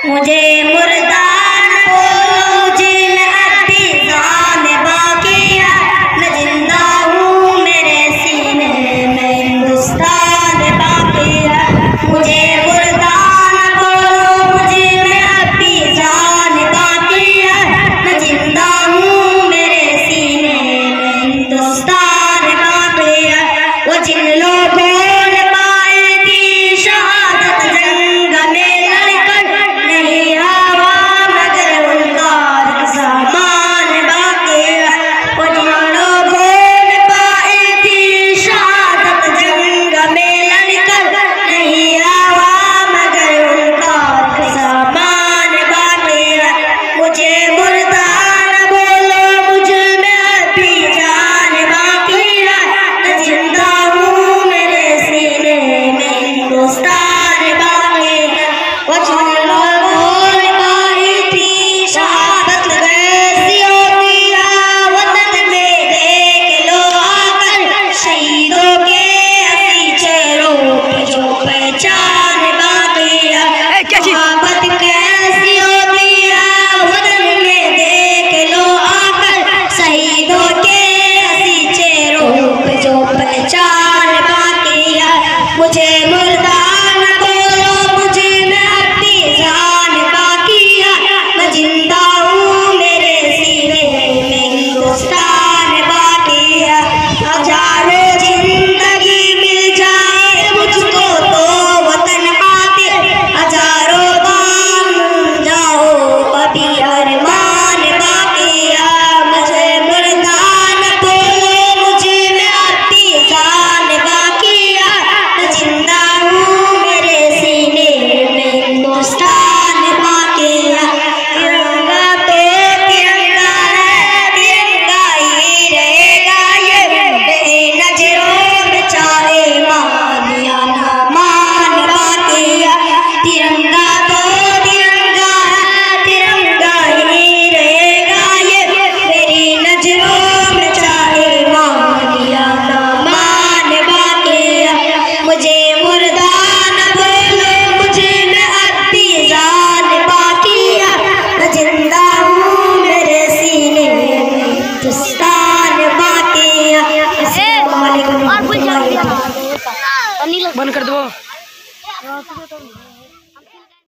मुझे मुर्दान बोलो, मुझे में अभी जान बाकी है, मैं जिंदा हूँ मेरे सीने में हिंदुस्तान बाकी है। मुझे मुर्दान बोलो, मुझे में अभी जान बाकी है, मैं जिंदा हूँ मेरे सीने में हिंदुस्तान बाकी है। वो जिन लोगों ने पाई थी शहादत जंग में लड़कर, नहीं हवा मगर उनका सामान बाकी है। वो जिन लोगों ने पाई थी शहादत जंग में लड़कर, नहीं हवा मगर उनका सामान बाकी है। मुझे मुर्दान बोलो, मुझ में अभी जान बाकी है, मैं जिंदा हूँ मेरे सीने में हिंदुस्तान बाकी है। वो जिन लोगों ने पाई थी शहादत कैसी होती है, वतन में देख लो आकर शहीदों के हंसी चेहरों पे जो पहचान बाकी है। मोहब्बत कैसी होती है, वतन में देख लो आकर शहीदों के हंसी चेहरों पे जो पहचान बाकी है। मुझे मुर्दान बोलो, मुझे में अभी जान बाकी है, मैं जिंदा हूँ मेरे सीने में हिंदुस्तान बाकी है। हजारों जिंदगी मिल जाए मुझको तो वतन खातिर, हजारों बार जाओ अभी अरमान बाकी है। मुझे मुर्दान बोलो, मुझे में अभी जान बाकी है, मैं जिंदा हूँ मेरे सीने में हिंदुस्तान बाकी है। तिरंगा तो तिरंगा है, तिरंगा ही रहेगा ये मेरी नजरों में, चाहे मान या ना मान बाकी है। तिरंगा तो तिरंगा है, तिरंगा ही रहेगा ये मेरी नजरों में, चाहे मान या ना मान बाकी है। मुझे मुर्दान बोलो, मुझे में अभी जान बाकी है, मैं जिंदा हूँ मेरे सीने में हिंदुस्तान बाकी है। अस्सलाम वालेकुम। बंद कर दो।